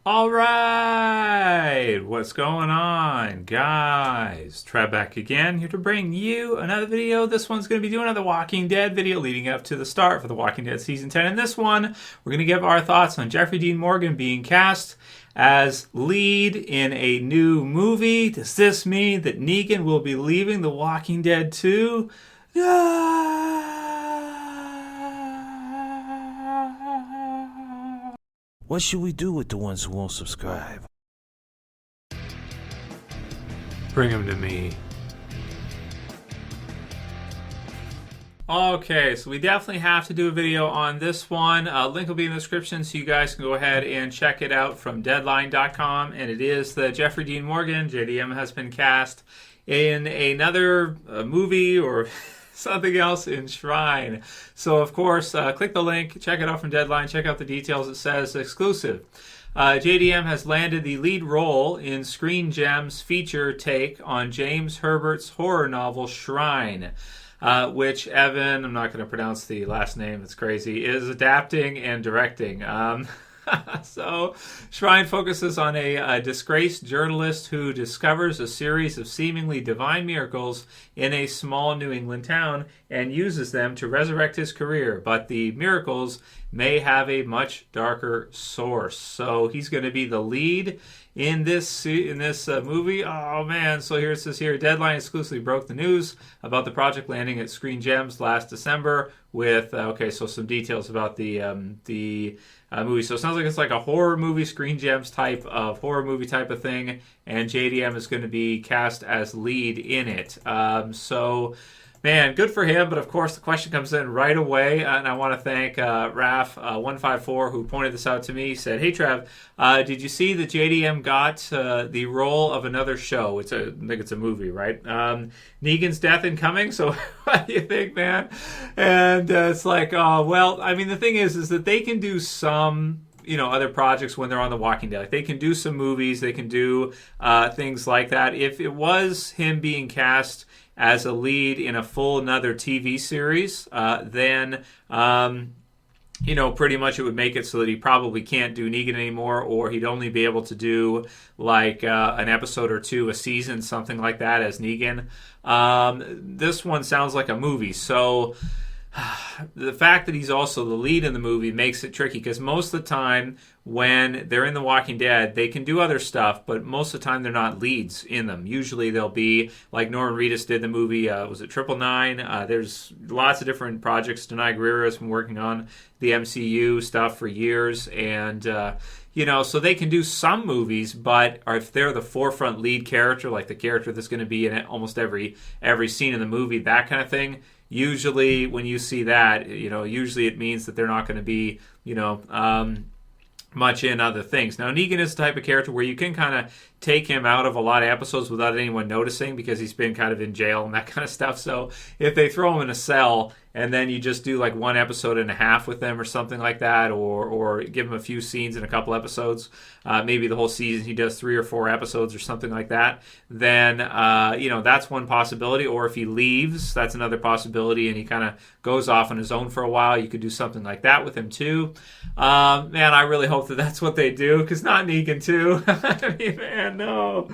All right, what's going on, guys? Trev back again, here to bring you another video. This one's going to be doing another Walking Dead video leading up to the start for the Walking Dead Season 10. In this one, we're going to give our thoughts on Jeffrey Dean Morgan being cast as lead in a new movie. Does this mean that Negan will be leaving The Walking Dead too? What should we do with the ones who won't subscribe? Bring them to me. Okay, so we definitely have to do a video on this one. Link will be in the description so you guys can go ahead and check it out from Deadline.com. And it is the Jeffrey Dean Morgan. JDM has been cast in another movie or something else in Shrine. So, of course, click the link, check it out from Deadline, check out the details. It says exclusive. JDM has landed the lead role in Screen Gem's feature take on James Herbert's horror novel Shrine, which Evan, I'm not going to pronounce the last name, it's crazy, is adapting and directing. So, Shrine focuses on a disgraced journalist who discovers a series of seemingly divine miracles in a small New England town and uses them to resurrect his career. But the miracles may have a much darker source. So, he's going to be the lead in this movie. Oh man! So here it says here, Deadline exclusively broke the news about the project landing at Screen Gems last December with so some details about the movie. So it sounds like it's like a horror movie, Screen Gems type of horror movie type of thing, and JDM is going to be cast as lead in it. Man, good for him, but of course the question comes in right away, and I want to thank Raf154 who pointed this out to me. He said, "Hey Trev, did you see that JDM got the role of another show? I think it's a movie, right? Negan's Death Incoming." So what do you think, man? And it's like, well, I mean, the thing is that they can do some other projects when they're on The Walking Dead. Like, they can do some movies, they can do things like that. If it was him being cast as a lead in a full another TV series, then pretty much it would make it so that he probably can't do Negan anymore, or he'd only be able to do like an episode or two a season, something like that, as Negan. This one sounds like a movie, so the fact that he's also the lead in the movie makes it tricky, because most of the time when they're in The Walking Dead, they can do other stuff, but most of the time they're not leads in them. Usually they'll be, like Norman Reedus did the movie, was it 999? There's lots of different projects. Denai Guerrero has been working on the MCU stuff for years, and so they can do some movies, but if they're the forefront lead character, like the character that's going to be in almost every scene in the movie, that kind of thing, usually when you see that, usually it means that they're not going to be, much in other things. Now, Negan is the type of character where you can kind of take him out of a lot of episodes without anyone noticing, because he's been kind of in jail and that kind of stuff. So if they throw him in a cell and then you just do like one episode and a half with them or something like that, or give him a few scenes in a couple episodes, maybe the whole season he does 3 or 4 episodes or something like that, then that's one possibility. Or if he leaves, that's another possibility, and he kind of goes off on his own for a while, you could do something like that with him too. Man, I really hope that that's what they do, because not Negan too. I mean, man, no,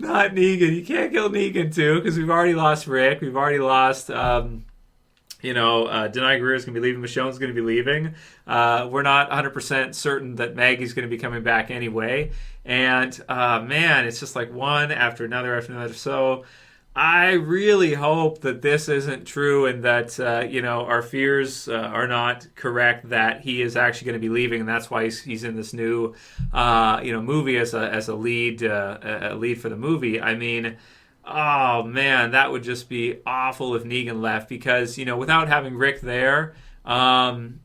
not Negan. You can't kill Negan too, because we've already lost Rick. We've already lost, Denai Guerrero is going to be leaving. Michonne's going to be leaving. We're not 100% certain that Maggie's going to be coming back anyway. And, man, it's just like one after another after another. So I really hope that this isn't true, and that, our fears are not correct, that he is actually going to be leaving, and that's why he's in this new, movie as a lead for the movie. I mean, oh man, that would just be awful if Negan left, because without having Rick there, man,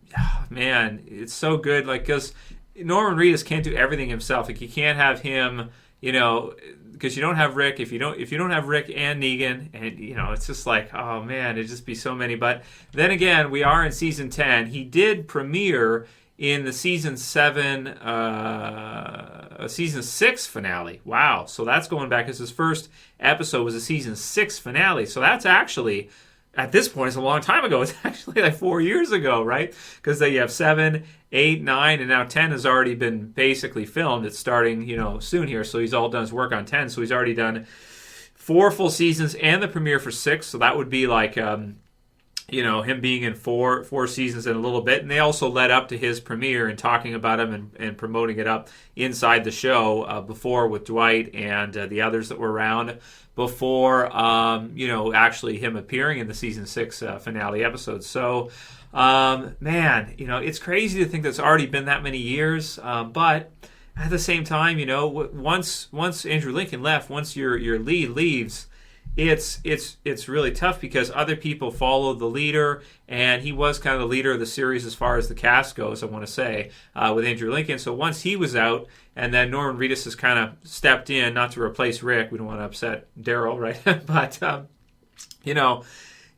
it's so good. Like, because Norman Reedus can't do everything himself. Like, you can't have him, because you don't have Rick. If you don't have Rick and Negan, and it's just like, oh man, it'd just be so many. But then again, we are in season 10. He did premiere in the season 6 finale. Wow. So that's going back, because his first episode was a season 6 finale. So that's actually at this point, it's a long time ago. It's actually like 4 years ago, right? Because you have 7, 8, 9, and now 10 has already been basically filmed. It's starting, soon here. So he's all done his work on 10. So he's already done 4 full seasons and the premiere for 6. So that would be like, him being in four seasons in a little bit. And they also led up to his premiere and talking about him and promoting it up inside the show before with Dwight and the others that were around before, actually him appearing in the season 6 finale episode. So, man, it's crazy to think that's already been that many years. But at the same time, once Andrew Lincoln left, once your lead leaves, it's really tough because other people follow the leader, and he was kind of the leader of the series as far as the cast goes, I want to say, with Andrew Lincoln. So once he was out, and then Norman Reedus has kind of stepped in, not to replace Rick. We don't want to upset Daryl, right? But,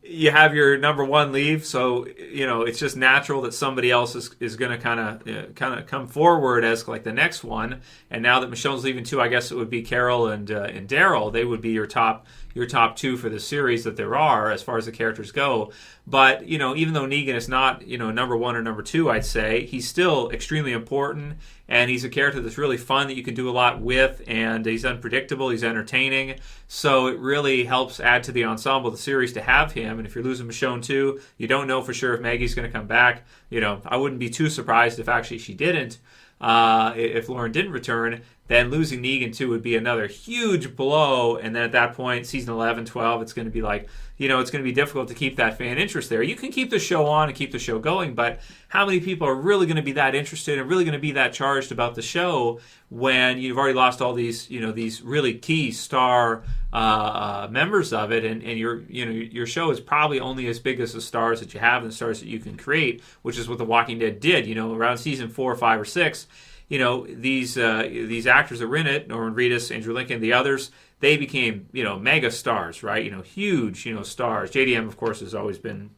you have your number one leave, so it's just natural that somebody else is going to kind of come forward as like the next one. And now that Michonne's leaving too, I guess it would be Carol and Daryl. They would be your top 2 for the series that there are as far as the characters go. But even though Negan is not number 1 or number 2, I'd say he's still extremely important, and he's a character that's really fun that you can do a lot with, and he's unpredictable, he's entertaining. So it really helps add to the ensemble of the series to have him. And if you're losing Michonne too, you don't know for sure if Maggie's going to come back. I wouldn't be too surprised if actually she didn't. If Lauren didn't return, then losing Negan too would be another huge blow. And then at that point, season 11, 12, it's going to be like, it's going to be difficult to keep that fan interest there. You can keep the show on and keep the show going, but how many people are really going to be that interested and really going to be that charged about the show when you've already lost all these, these really key star members of it, and your show is probably only as big as the stars that you have and the stars that you can create, which is what The Walking Dead did. Around season 4, 5, or 6, these actors that were in it, Norman Reedus, Andrew Lincoln, the others, they became mega stars, right? Huge stars. JDM, of course, has always been,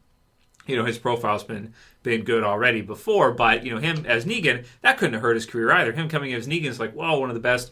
his profile's been good already before, but him as Negan, that couldn't have hurt his career either. Him coming as Negan is like, whoa, one of the best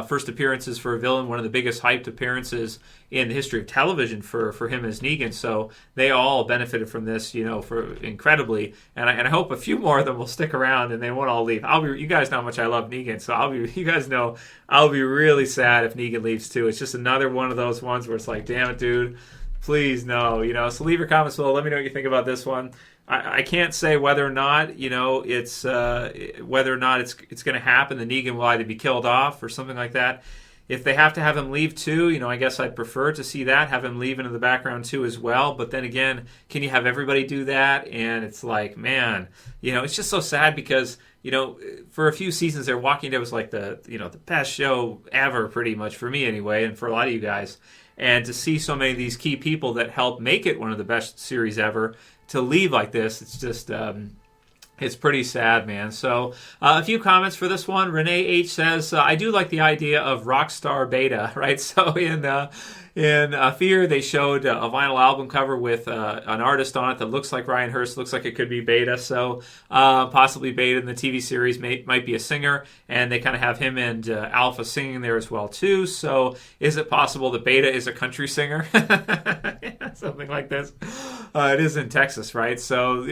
first appearances for a villain, one of the biggest hyped appearances in the history of television for him as Negan. So they all benefited from this, for incredibly, and I hope a few more of them will stick around and they won't all leave. You guys know how much I love Negan, so you guys know I'll be really sad if Negan leaves too. It's just another one of those ones where it's like, damn it, dude, please no. So leave your comments below. Let me know what you think about this one. I can't say whether or not it's whether or not it's going to happen. The Negan will either be killed off or something like that. If they have to have him leave too, I guess I'd prefer to see that, have him leave into the background too as well. But then again, can you have everybody do that? And it's like, man, it's just so sad because for a few seasons there, Walking Dead was like the best show ever, pretty much for me anyway, and for a lot of you guys. And to see so many of these key people that helped make it one of the best series ever to leave like this, it's just it's pretty sad, man. So a few comments for this one. Renee H says, I do like the idea of Rockstar Beta, right? So in Fear, they showed a vinyl album cover with an artist on it that looks like Ryan Hurst, looks like it could be Beta. So possibly Beta in the TV series might be a singer, and they kind of have him and Alpha singing there as well too. So is it possible that Beta is a country singer? Yeah, something like this. It is in Texas, right? So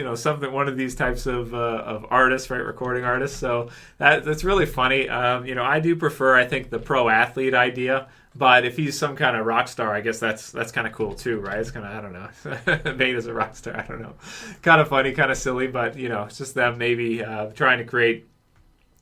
one of these types of artists, right, recording artists. So that's really funny. I do prefer, I think, the pro athlete idea. But if he's some kind of rock star, I guess that's kind of cool too, right? It's kind of, I don't know. Beta's a rock star, I don't know. Kind of funny, kind of silly, but it's just them maybe trying to create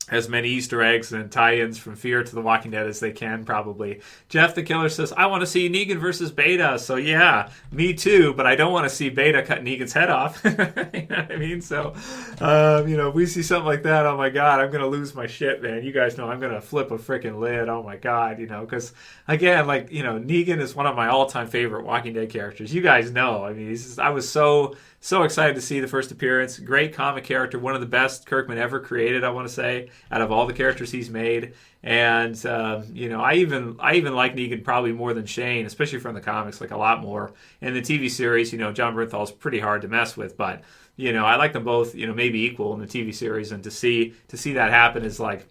as many Easter eggs and tie-ins from Fear to The Walking Dead as they can, probably. Jeff the Killer says, I want to see Negan versus Beta. So yeah, me too, but I don't want to see Beta cut Negan's head off. You know what I mean? So, if we see something like that, oh my God, I'm going to lose my shit, man. You guys know I'm going to flip a freaking lid. Oh my God, because again, Negan is one of my all-time favorite Walking Dead characters. You guys know. I mean, I was so excited to see the first appearance. Great comic character, one of the best Kirkman ever created, I want to say, out of all the characters he's made. And I even like Negan probably more than Shane, especially from the comics, like a lot more. In the TV series, John Bernthal's pretty hard to mess with, but I like them both, maybe equal in the TV series. And to see that happen is like,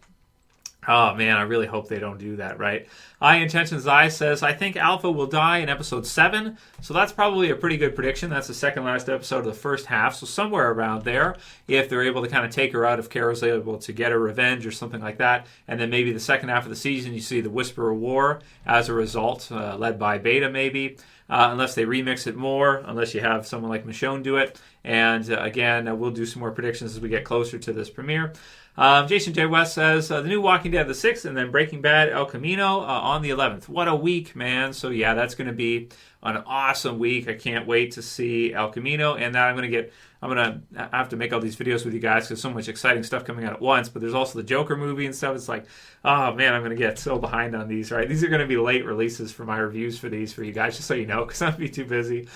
Oh man, I really hope they don't do that, right? I Intentions I says, I think Alpha will die in episode 7, so that's probably a pretty good prediction. That's the second last episode of the first half, so somewhere around there, if they're able to kind of take her out, if Carol's able to get her revenge or something like that, and then maybe the second half of the season you see the Whisper of War as a result, led by Beta maybe, unless they remix it more, unless you have someone like Michonne do it, and again, we'll do some more predictions as we get closer to this premiere. Jason J. West says, the new Walking Dead the 6th, and then Breaking Bad El Camino on the 11th. What a week, man. So, yeah, that's going to be an awesome week. I can't wait to see El Camino, and then I'm going to have to make all these videos with you guys because so much exciting stuff coming out at once, but there's also the Joker movie and stuff. It's like, oh, man, I'm going to get so behind on these, right? These are going to be late releases for my reviews for these for you guys, just so you know, because I'm going to be too busy.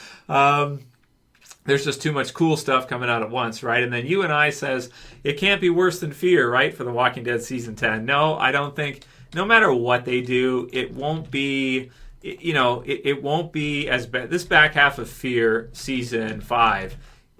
There's just too much cool stuff coming out at once, right? And then You and I says, it can't be worse than Fear, right, for The Walking Dead Season 10. No, I don't think, no matter what they do, it won't be, it won't be as bad. This back half of Fear Season 5,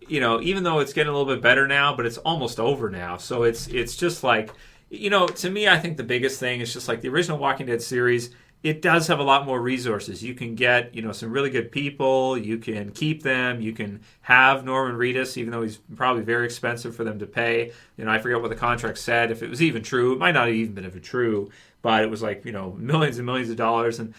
even though it's getting a little bit better now, but it's almost over now. So it's just like, to me, I think the biggest thing is just like the original Walking Dead series. It does have a lot more resources. You can get, some really good people. You can keep them. You can have Norman Reedus, even though he's probably very expensive for them to pay. I forget what the contract said. If it was even true, it might not have even been if true, but it was like, millions and millions of dollars. And,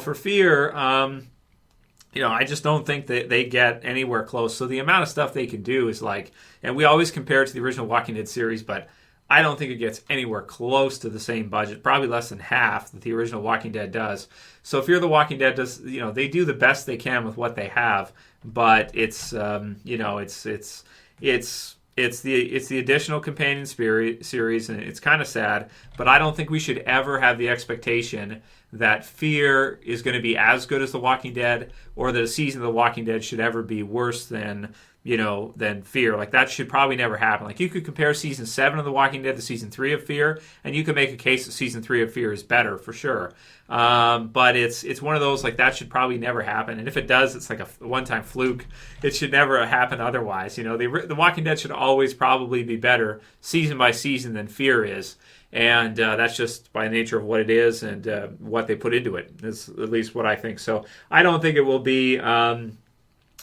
for Fear, I just don't think that they get anywhere close. So the amount of stuff they can do is like, and we always compare it to the original Walking Dead series, but I don't think it gets anywhere close to the same budget, probably less than half that the original Walking Dead does. So Fear the Walking Dead does, they do the best they can with what they have, but it's the additional companion series, and it's kind of sad, but I don't think we should ever have the expectation that Fear is going to be as good as The Walking Dead, or that a season of The Walking Dead should ever be worse than Fear. Like, that should probably never happen. Like, you could compare season 7 of The Walking Dead to season 3 of Fear, and you could make a case that season 3 of Fear is better for sure. But it's one of those, like, that should probably never happen. And if it does, it's like a one-time fluke. It should never happen otherwise. The Walking Dead should always probably be better season by season than Fear is. And that's just by nature of what it is and what they put into it. Is at least what I think. So I don't think it will be. I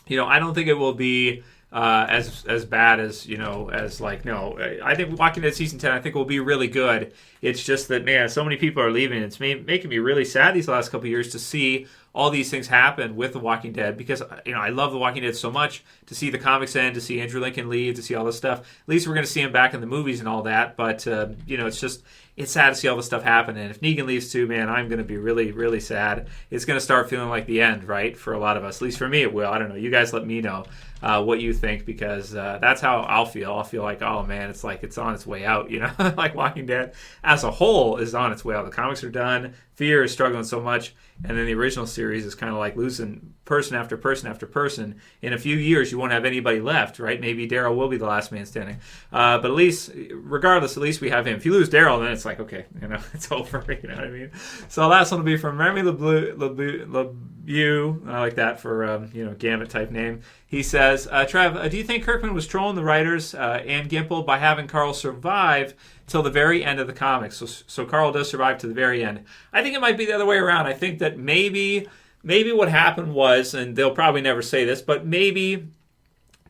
don't think it will be as bad as I think Walking Dead season 10 I think will be really good. It's just that, man, so many people are leaving. It's making me really sad these last couple of years to see all these things happen with The Walking Dead, because I love The Walking Dead so much. To see the comics end, to see Andrew Lincoln leave, to see all this stuff. At least we're going to see him back in the movies and all that. But it's sad to see all this stuff happen. And if Negan leaves too, man, I'm going to be really, really sad. It's going to start feeling like the end, right, for a lot of us. At least for me, it will. I don't know. You guys let me know what you think, because that's how I'll feel. I'll feel like, oh man, it's like it's on its way out. Like Walking Dead as a whole is on its way out. The comics are done. Fear is struggling so much, and then the original series is kind of like losing person after person after person. In a few years, you won't have anybody left, right? Maybe Daryl will be the last man standing. But at least, regardless, at least we have him. If you lose Daryl, then it's like, okay, it's over. You know what I mean? So last one will be from Remy LeBeau. I like that for, Gambit type name. He says, Trev, do you think Kirkman was trolling the writers and Gimple by having Carl survive till the very end of the comics? So Carl does survive to the very end. I think it might be the other way around. I think that maybe what happened was, and they'll probably never say this, but maybe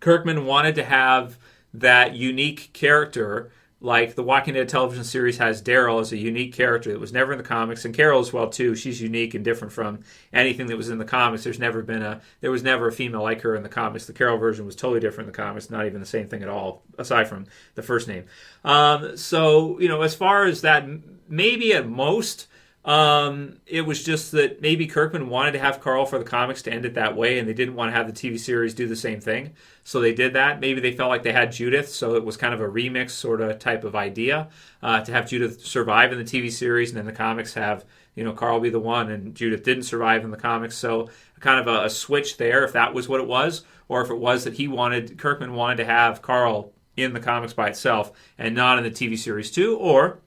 Kirkman wanted to have that unique character, like the Walking Dead television series has Daryl as a unique character that was never in the comics, and Carol as well too. She's unique and different from anything that was in the comics. There was never a female like her in the comics. The Carol version was totally different in the comics, not even the same thing at all, aside from the first name. So as far as that, maybe at most, it was just that maybe Kirkman wanted to have Carl for the comics to end it that way, and they didn't want to have the TV series do the same thing. So they did that. Maybe they felt like they had Judith, so it was kind of a remix sort of type of idea to have Judith survive in the TV series, and then the comics have, Carl be the one, and Judith didn't survive in the comics. So kind of a switch there, if that was what it was, or if it was that Kirkman wanted to have Carl in the comics by itself and not in the TV series too, or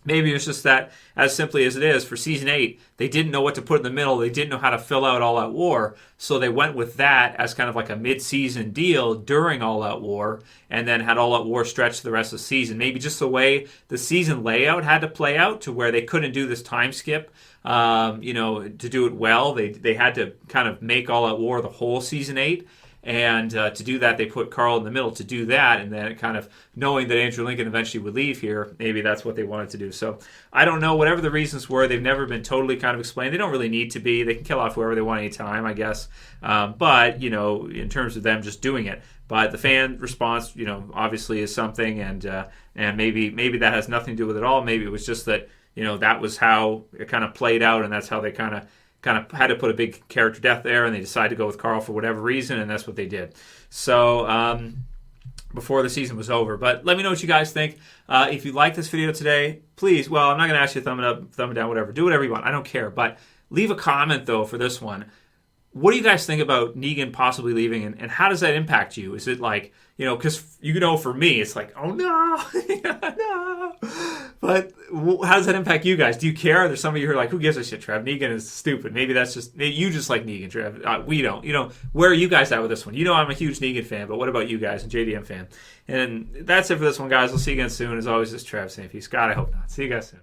maybe it was just that, as simply as it is, for season 8, they didn't know what to put in the middle. They didn't know how to fill out All Out War. So they went with that as kind of like a mid-season deal during All Out War, and then had All Out War stretch the rest of the season. Maybe just the way the season layout had to play out to where they couldn't do this time skip. To do it well, they had to kind of make All Out War the whole season 8. And to do that, they put Carl in the middle to do that, and then kind of knowing that Andrew Lincoln eventually would leave here, maybe that's what they wanted to do. So I don't know. Whatever the reasons were, they've never been totally kind of explained. They don't really need to be. They can kill off whoever they want anytime, I guess. But, in terms of them just doing it. But the fan response, obviously is something, and maybe that has nothing to do with it all. Maybe it was just that, that was how it kind of played out, and that's how they kind of had to put a big character death there, and they decided to go with Carl for whatever reason, and that's what they did. So before the season was over. But let me know what you guys think. If you like this video today, please, well, I'm not going to ask you to thumb it up, thumb it down, whatever. Do whatever you want. I don't care. But leave a comment, though, for this one. What do you guys think about Negan possibly leaving, and how does that impact you? Is it like, because, for me, it's like, oh, no, no. But how does that impact you guys? Do you care? There's some of you who are like, who gives a shit, Trev? Negan is stupid. Maybe you just like Negan, Trev. We don't. Where are you guys at with this one? I'm a huge Negan fan, but what about you guys? A JDM fan. And that's it for this one, guys. We'll see you again soon. As always, this is Trev saying peace. God, I hope not. See you guys soon.